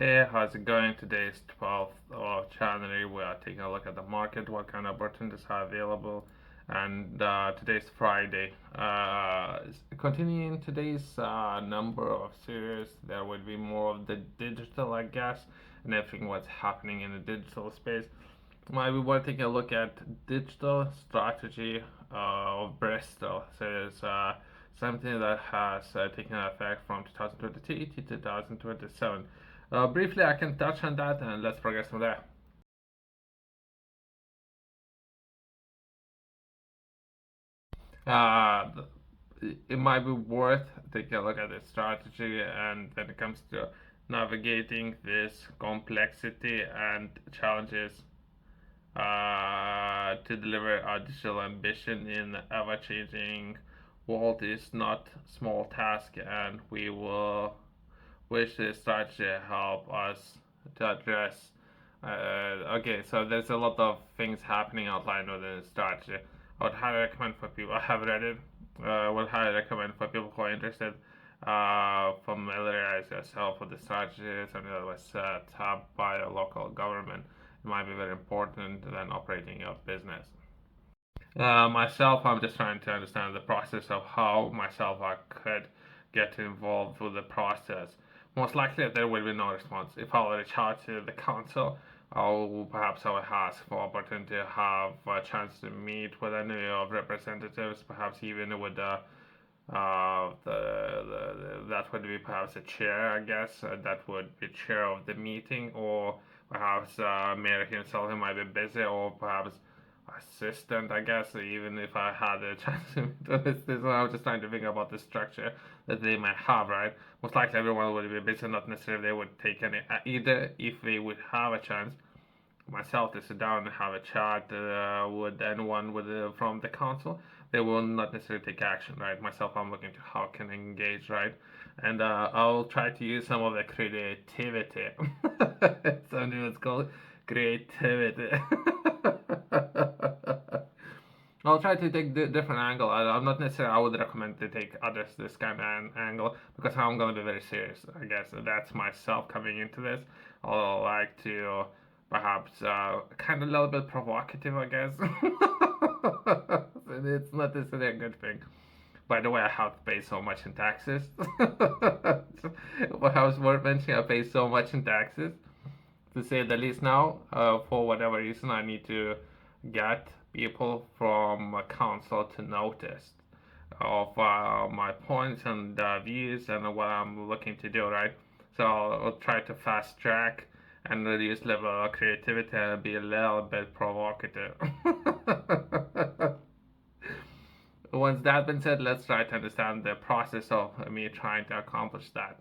Hey, how's it going? Today is 12th of January. We are taking a look at the market, what kind of opportunities are available, and today's Friday. Continuing today's number of series, there will be more of the digital, I guess, and everything what's happening in the digital space. Might be worth taking a look at digital strategy of Bristol. So it's something that has taken effect from 2023 to 2027. Briefly, I can touch on that and let's progress from there. Uh, it might be worth taking a look at the strategy and when it comes to navigating this complexity and challenges to deliver our digital ambition in ever-changing world is not small task, and we will wish this strategy help us to address. Okay, so there's a lot of things happening outlined within the strategy. I would highly recommend for people. I have read it. I would highly recommend for people who are interested. Familiarize yourself with the strategy. Something that was set up by a local government. It might be very important than operating your business. Myself, I'm just trying to understand the process of how myself I could get involved with the process. Most likely, there will be no response. If I reach out to the council, perhaps I will ask for opportunity to have a chance to meet with any of representatives, perhaps even with that would be perhaps a chair, I guess. That would be chair of the meeting, or perhaps mayor himself. He might be busy, or perhaps assistant, I guess. Even if I had a chance to meet with this, I'm just trying to think about the structure that they might have, right? Most likely, everyone would be busy. Not necessarily they would take any either. If they would have a chance, myself to sit down and have a chat with anyone from the council, they will not necessarily take action, right? Myself, I'm looking to how can I engage, right? And I'll try to use some of the creativity. Something that's called creativity. I'll try to take the different angle. I'm not necessarily. I would recommend to take others this kind of angle because I'm gonna be very serious. I guess that's myself coming into this. I like to perhaps kind of a little bit provocative, I guess. It's not necessarily a good thing. By the way, I have to pay so much in taxes. Perhaps worth mentioning, I pay so much in taxes, to say the least. Now, for whatever reason, I need to get people from council to notice of my points and views and what I'm looking to do, right? So I'll try to fast track and reduce level of creativity and be a little bit provocative. Once that been said, let's try to understand the process of me trying to accomplish that.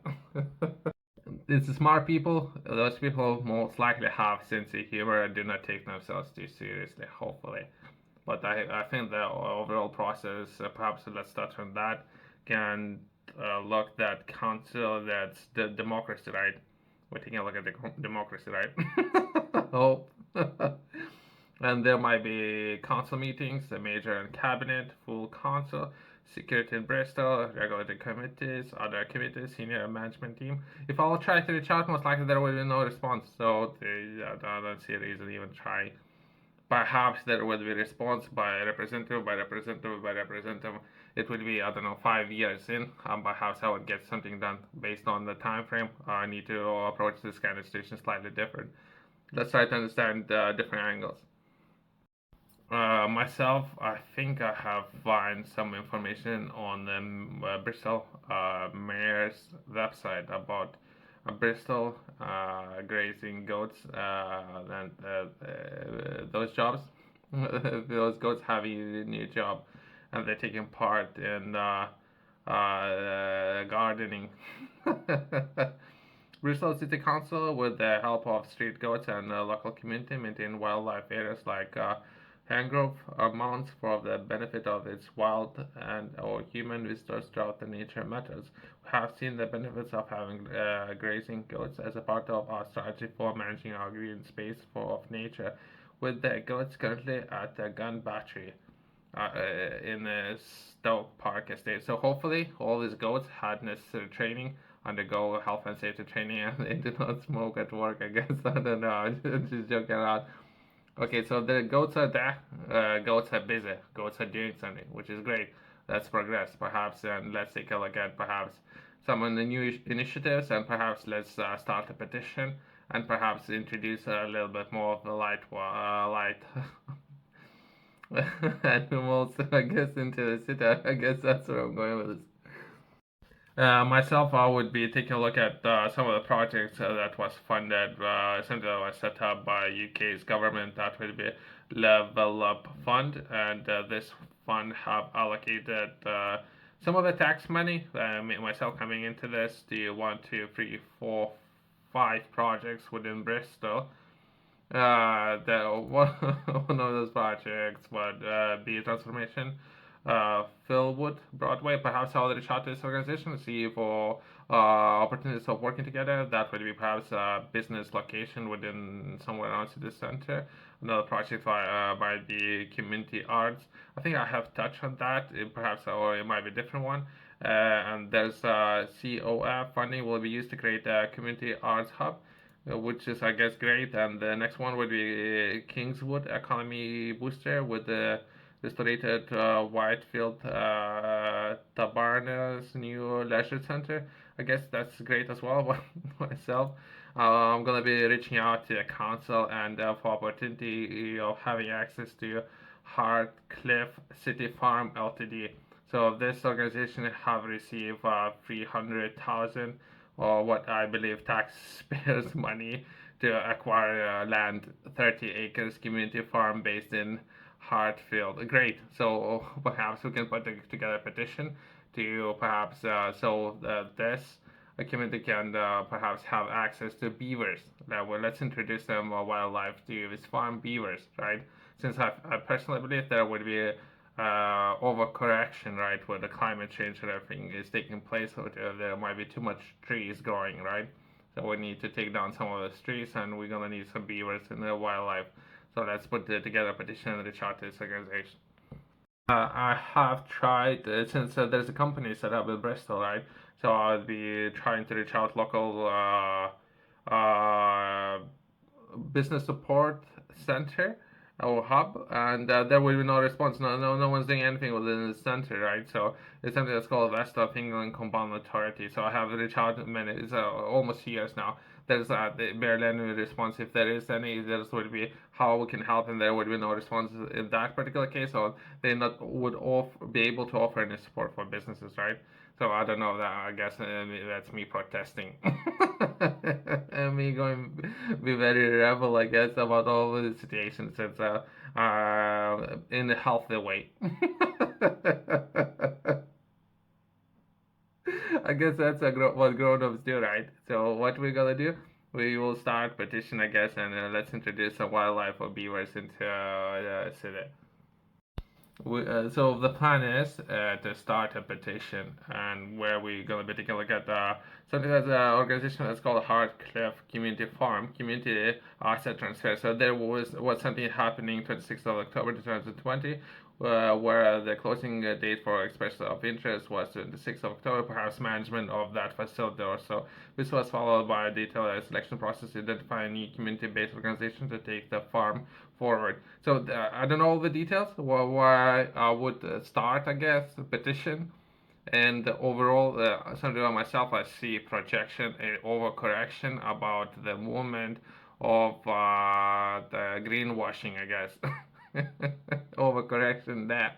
It's smart people. Those people most likely have sense of humor and do not take themselves too seriously, hopefully. But I think the overall process, perhaps let's start on that, can look that council, that's the democracy, right? We're taking a look at the democracy, right? Oh. And there might be council meetings, the major and cabinet, full council, security in Bristol, regulatory committees, other committees, senior management team. If I'll try to reach out, most likely there will be no response. So I don't see a reason to even try. Perhaps there will be response by representative, by representative, by representative. It will be, I don't know, 5 years in. Perhaps I would get something done based on the time frame. I need to approach this kind of situation slightly different. Let's try to understand different angles. Myself, I think I have found some information on the Bristol mayor's website about Bristol grazing goats and those jobs. Those goats have a new job, and they're taking part in gardening. Bristol City Council, with the help of street goats and the local community, maintain wildlife areas like Mangrove mounts for the benefit of its wild and or human visitors throughout the nature matters. We have seen the benefits of having grazing goats as a part of our strategy for managing our green space of nature, with the goats currently at the gun battery in Stoke Park Estate. So hopefully all these goats had necessary training undergo health and safety training and they do not smoke at work. I guess I don't know. I'm just joking around. Okay, so the goats are there. Goats are busy. Goats are doing something, which is great. Let's progress, perhaps, and let's take a look at perhaps some of the new initiatives, and perhaps let's start a petition, and perhaps introduce a little bit more of the light animals, I guess, into the city. I guess that's where I'm going with this. Myself, I would be taking a look at some of the projects that was funded, something that was set up by UK's government. That would be Level Up Fund, and this fund have allocated some of the tax money. Myself coming into this, do you want 5 projects within Bristol? One of those projects would be transformation. Philwood Broadway, perhaps I'll reach out to this organization to see for opportunities of working together. That would be perhaps a business location within somewhere around city center. Another project by the community arts. I think I have touched on that, perhaps, or it might be a different one. And there's COF funding will be used to create a community arts hub, which is, I guess, great. And the next one would be Kingswood Economy Booster with the restored Whitefield Tabarna's new leisure center. I guess that's great as well. Myself, I'm gonna be reaching out to the council and for opportunity of having access to Hartcliffe City Farm Ltd. So this organization have received 300,000 or what I believe taxpayers' money to acquire land, 30 acres community farm based in Hartfield. Great. So perhaps we can put together a petition to perhaps this community can perhaps have access to beavers. Let's introduce them wildlife to this farm beavers, right? Since I personally believe there would be overcorrection, right, where the climate change and everything is taking place, so there might be too much trees growing, right? So we need to take down some of those trees, and we're gonna need some beavers in the wildlife. So let's put together a petition and reach out to this organization. I have tried since there's a company set up in Bristol, right? So I'll be trying to reach out local business support center or hub, and there will be no response. No one's doing anything within the center, right? So it's something that's called West of England Compound Authority. So I have reached out many. It's almost years now. There's barely any response. If there is any, there would be how we can help, and there would be no response in that particular case. So they not would be able to offer any support for businesses, right? So I don't know that. I guess that's me protesting. And me going be very rebel, I guess, about all the situations. It's in a healthy way. I guess that's what grown-ups do, right? So what we're gonna do? We will start petition, I guess, and let's introduce some wildlife or beavers into the city. So the plan is to start a petition, and where we're going to be taking a look at something that's an organization that's called Hartcliffe Community Farm Community Asset Transfer. So there was something happening 26th of October 2020, where the closing date for expression of interest was 26th of October. Perhaps management of that facility or so. This was followed by a detailed selection process to identify a new community-based organization to take the farm forward. So I don't know all the details. Why I would start, I guess, a petition. And overall, something about myself, I see projection and overcorrection about the movement of the greenwashing, I guess. Overcorrection there.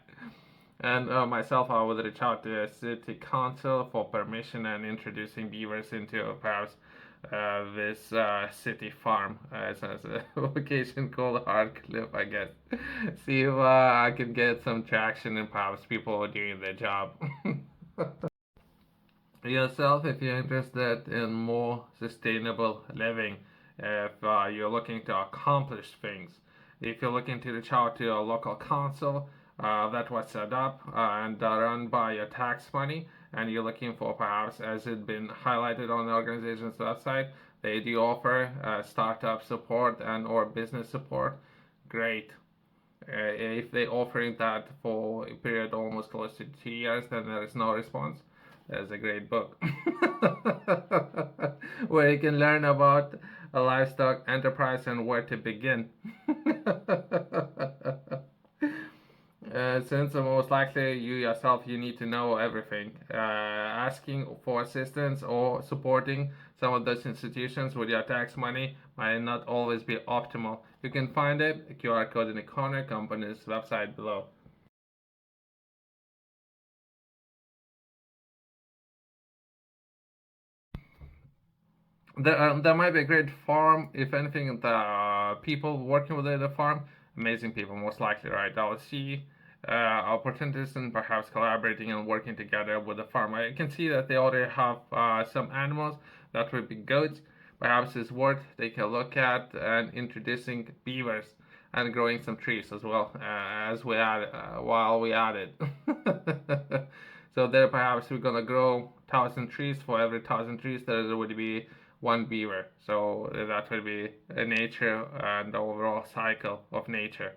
And myself, I would reach out to the city council for permission and introducing beavers into perhaps this city farm as a location called Hartcliffe, I guess. See if I can get some traction and perhaps people are doing their job. Yourself, if you're interested in more sustainable living, if you're looking to accomplish things, if you're looking to reach out to a local council that was set up and run by your tax money, and you're looking for perhaps, as it's been highlighted on the organization's website, they do offer startup support and or business support. Great. If they're offering that for a period almost close to 2 years, then there is no response. There's a great book where you can learn about a livestock enterprise and where to begin. Since most likely you yourself you need to know everything. Asking for assistance or supporting some of those institutions with your tax money might not always be optimal. You can find it, a QR code in the corner, company's website below. There might be a great farm. If anything, the people working with the farm, amazing people, most likely, right? I'll see opportunities and perhaps collaborating and working together with the farm. I can see that they already have some animals that would be goats. Perhaps it's worth taking a look at and introducing beavers and growing some trees as well as we add while we add it. So there, perhaps we're gonna grow 1,000 trees. For every 1,000 trees, there would be one beaver. So that would be a nature and the overall cycle of nature,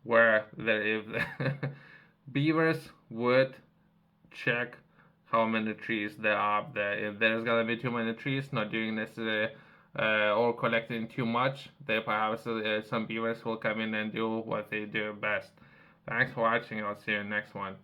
where there if beavers would check how many trees there are there. If there's gonna be too many trees, not doing necessarily or collecting too much, they perhaps some beavers will come in and do what they do best. Thanks for watching. I'll see you in the next one.